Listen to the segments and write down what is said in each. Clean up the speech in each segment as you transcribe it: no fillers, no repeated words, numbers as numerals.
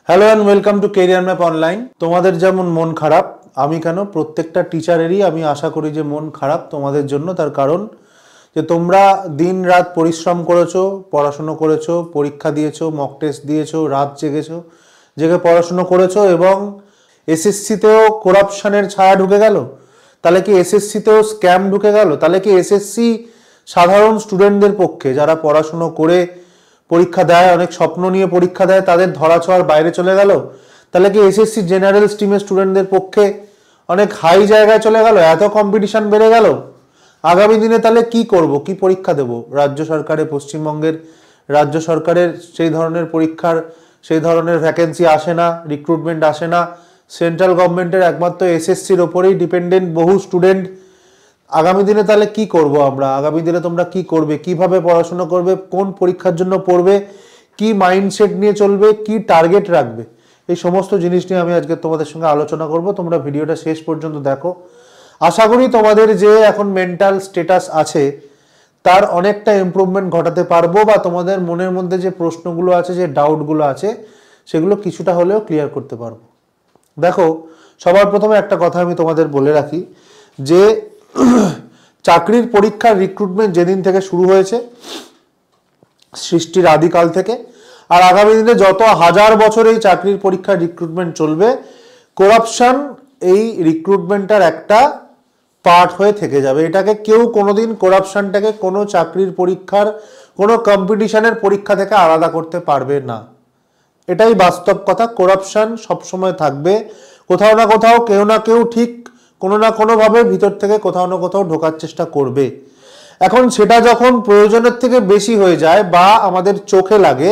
Hello and welcome to career map online. তোমাদের যেমন মন খারাপ, আমি কেন প্রত্যেকটা টিচারেরই আমি আশা করি যে মন খারাপ তোমাদের জন্য। তার কারণ যে তোমরা দিন রাত পরিশ্রম করেছো, পড়াশুনো করেছো, পরীক্ষা দিয়েছো, মক টেস্ট দিয়েছো, রাত জেগেছো, জেগে পড়াশুনো করেছো এবং এসএসসিতেও করাপশনের ছায়া ঢুকে গেল। তাহলে কি এসএসসিতেও স্ক্যাম ঢুকে গেল? তাহলে কি এসএসসি সাধারণ স্টুডেন্টদের পক্ষে যারা পড়াশুনো করে পরীক্ষা দেয়, অনেক স্বপ্ন নিয়ে পরীক্ষা দেয়, তাদের ধরাছোঁয়ার বাইরে চলে গেল? তাহলে কি এসএসসি জেনারেল স্ট্রিমের স্টুডেন্টদের পক্ষে অনেক হাই জায়গায় চলে গেল? এত কম্পিটিশন বেড়ে গেল। আগামী দিনে তাহলে কি করব, কি পরীক্ষা দেব? রাজ্য সরকারের, পশ্চিমবঙ্গের রাজ্য সরকারের সেই ধরনের পরীক্ষার, সেই ধরনের ভ্যাকেন্সি আসে না, রিক্রুটমেন্ট আসে না। সেন্ট্রাল গভর্নমেন্টের একমাত্র এসএসসির ওপরেই ডিপেন্ডেন্ট বহু স্টুডেন্ট। আগামী দিনে তাহলে কি করব আমরা? আগামী দিনে তোমরা কি করবে, কিভাবে পড়াশোনা করবে, কোন পরীক্ষার জন্য পড়বে, কি মাইন্ডসেট নিয়ে চলবে, কি টার্গেট রাখবে, এই সমস্ত জিনিস নিয়ে আমি আজকে তোমাদের সঙ্গে আলোচনা করব। তোমরা ভিডিওটা শেষ পর্যন্ত দেখো। আশা করি তোমাদের যে এখন মেন্টাল স্ট্যাটাস আছে তার অনেকটা ইমপ্রুভমেন্ট ঘটাতে পারবো, বা তোমাদের মনের মধ্যে যে প্রশ্নগুলো আছে, যে ডাউটগুলো আছে, সেগুলো কিছুটা হলেও ক্লিয়ার করতে পারবো। দেখো, সবার প্রথমে একটা কথা আমি তোমাদের বলে রাখি যে চাকরির পরীক্ষার রিক্রুটমেন্ট যেদিন থেকে শুরু হয়েছে, সৃষ্টির আদিকাল থেকে, আর আগামী দিনে যত হাজার বছর এই চাকরির পরীক্ষার রিক্রুটমেন্ট চলবে, করাপশন এই রিক্রুটমেন্টটার একটা পার্ট হয়ে থেকে যাবে। এটাকে কেউ কোনোদিন, করাপশনটাকে কোনো চাকরির পরীক্ষার, কোনো কম্পিটিশনের পরীক্ষা থেকে আলাদা করতে পারবে না। এটাই বাস্তব কথা। করাপশন সবসময় থাকবে। কোথাও না কোথাও কেউ না কেউ ঠিক কোনো না কোনোভাবে ভিতর থেকে কোথাও না কোথাও ঢোকার চেষ্টা করবে। এখন সেটা যখন প্রয়োজনের থেকে বেশি হয়ে যায় বা আমাদের চোখে লাগে,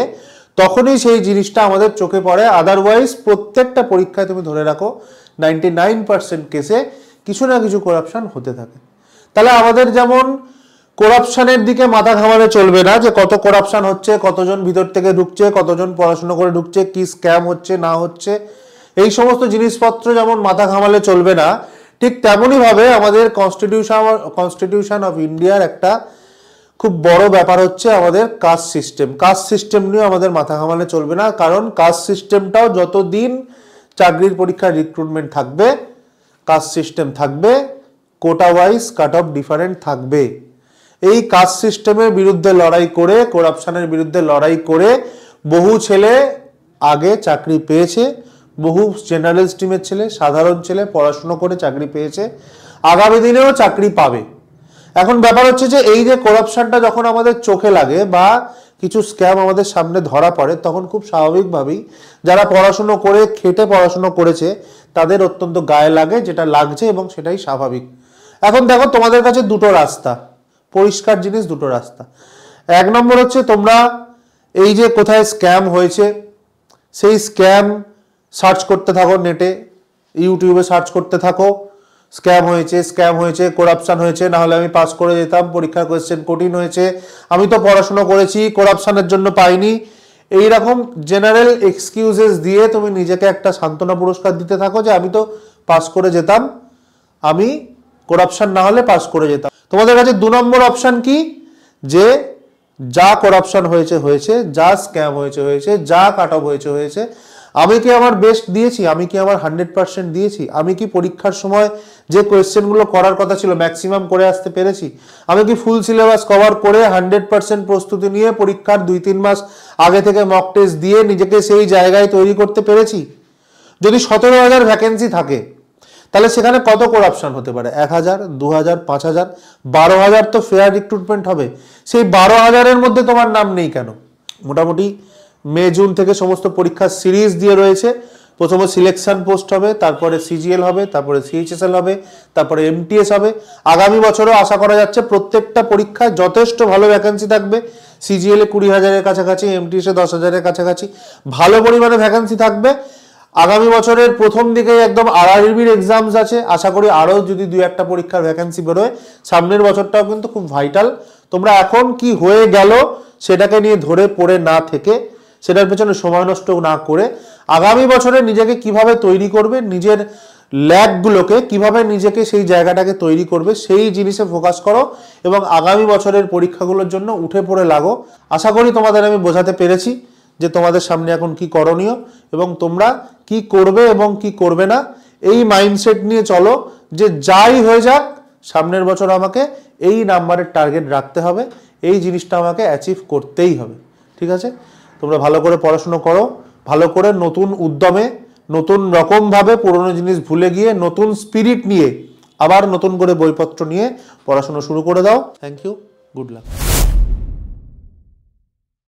তখনই সেই জিনিসটা আমাদের চোখে পড়ে। আদারওয়াইজ প্রত্যেকটা পরীক্ষায় তুমি ধরে রাখো 99% কেসে কিছু না কিছু করাপশন হতে থাকে। তাহলে আমাদের যেমন করাপশনের দিকে মাথা ঘামালে চলবে না, যে কত করাপশন হচ্ছে, কতজন ভিতর থেকে ঢুকছে, কতজন পড়াশোনা করে ঢুকছে, কি স্ক্যাম হচ্ছে না হচ্ছে, এই সমস্ত জিনিসপত্র যেমন মাথা ঘামালে চলবে না, ঠিক তেমনই ভাবে আমাদের কনস্টিটিউশন অফ ইন্ডিয়ার একটা খুব বড় ব্যাপার হচ্ছে আমাদের কাস্ট সিস্টেম। কাস্ট সিস্টেম নিয়ে আমাদের মাথা ঘামালে চলবে না, কারণ কাস্ট সিস্টেমটাও যতদিন চাকরির পরীক্ষার রিক্রুটমেন্ট থাকবে, কাস্ট সিস্টেম থাকবে, কোটা ওয়াইজ কাট অফ ডিফারেন্ট থাকবে। এই কাস্ট সিস্টেমের বিরুদ্ধে লড়াই করে, করাপশনের বিরুদ্ধে লড়াই করে বহু ছেলে আগে চাকরি পেয়েছে, বহু জেনারেল স্ট্রিমের ছেলে, সাধারণ ছেলে পড়াশুনো করে চাকরি পেয়েছে, আগামী দিনেও চাকরি পাবে। এখন ব্যাপার হচ্ছে যে এই যে করাপশনটা যখন আমাদের চোখে লাগে বা কিছু স্ক্যাম আমাদের সামনে ধরা পড়ে, তখন খুব স্বাভাবিকভাবেই যারা পড়াশুনো করে, খেটে পড়াশুনো করেছে, তাদের অত্যন্ত গায়ে লাগে, যেটা লাগছে, এবং সেটাই স্বাভাবিক। এখন দেখো, তোমাদের কাছে দুটো রাস্তা, পরিষ্কার জিনিস, দুটো রাস্তা। এক নম্বর হচ্ছে তোমরা এই যে কোথায় স্ক্যাম হয়েছে সেই স্ক্যাম সার্চ করতে থাকো, নেটে ইউটিউবে সার্চ করতে থাকো, স্ক্যাম হয়েছে, স্ক্যাম হয়েছে, করাপশন হয়েছে, না হলে আমি পাস করে যেতাম, পরীক্ষার কোয়েশ্চেন কঠিন হয়েছে, আমি তো পড়াশোনা করেছি, করাপশনের জন্য পাইনি, এইরকম জেনারেল এক্সকিউজেস দিয়ে তুমি নিজেকে একটা সান্ত্বনা পুরস্কার দিতে থাকো যে আমি তো পাস করে যেতাম, আমি করাপশন না হলে পাস করে যেতাম। তোমাদের কাছে দু নম্বর অপশন কি? যে যা করাপশন হয়েছে হয়েছে, যা স্ক্যাম হয়েছে হয়েছে, যা কাট অফ হয়েছে হয়েছে, আমি কি আমার বেস্ট দিয়েছি? আমি কি আমার 100% দিয়েছি? আমি কি পরীক্ষার সময় যে কোয়েশ্চেনগুলো করার কথা ছিল ম্যাক্সিমাম করে আসতে পেরেছি? আমি কি ফুল সিলেবাস কভার করে 100% প্রস্তুতি নিয়ে পরীক্ষার 2-3 মাস আগে থেকে মক টেস্ট দিয়ে নিজেকে সেই জায়গায় তৈরি করতে পেরেছি? যদি 17,000 ভ্যাকেন্সি থাকে, তাহলে সেখানে কত করাপশন হতে পারে? 1,000, 2,000, 5,000, 12,000 তো ফেয়ার রিক্রুটমেন্ট হবে। সেই 12,000-এর মধ্যে তোমার নাম নেই কেন? মোটামুটি মে জুন থেকে সমস্ত পরীক্ষার সিরিজ দিয়ে রয়েছে। প্রথমে সিলেকশন পোস্ট হবে, তারপরে সিজিএল হবে, তারপরে সিএইচএসএল হবে, তারপরে এমটিএস হবে। আগামী বছরও আশা করা যাচ্ছে প্রত্যেকটা পরীক্ষায় যথেষ্ট ভালো ভ্যাকেন্সি থাকবে। সিজিএল-এ 20,000-এর কাছাকাছি, এমটিএস-এ 10,000-এর কাছাকাছি ভালো পরিমাণে ভ্যাকেন্সি থাকবে। আগামী বছরের প্রথম দিকে একদম আরআরবির এক্সামস আছে, আশা করি আরও যদি 2-1টা পরীক্ষার ভ্যাকেন্সি বেরোয়, সামনের বছরটাও কিন্তু খুব ভাইটাল। তোমরা এখন কি হয়ে গেল সেটাকে নিয়ে ধরে পড়ে না থেকে, সেটার পেছনে সময় নষ্ট না করে, আগামী বছরে নিজেকে কিভাবে তৈরি করবে, নিজের ল্যাগগুলোকে কিভাবে নিজেকে সেই জায়গাটাকে তৈরি করবে, সেই জিনিসে ফোকাস করো এবং আগামী বছরের পরীক্ষাগুলোর জন্য উঠে পড়ে লাগো। আশা করি তোমাদের আমি বোঝাতে পেরেছি যে তোমাদের সামনে এখন কি করণীয় এবং তোমরা কি করবে এবং কি করবে না। এই মাইন্ডসেট নিয়ে চলো যে যাই হয়ে যাক সামনের বছর আমাকে এই নাম্বারের টার্গেট রাখতে হবে, এই জিনিসটা আমাকে অ্যাচিভ করতেই হবে। ঠিক আছে, তোমরা ভালো করে পড়াশুনো করো, ভালো করে নতুন উদ্যমে নতুন রকমভাবে পুরনো জিনিস ভুলে গিয়ে নতুন স্পিরিট নিয়ে আবার নতুন করে বইপত্র নিয়ে পড়াশোনা শুরু করে দাও। Thank you, good lakh.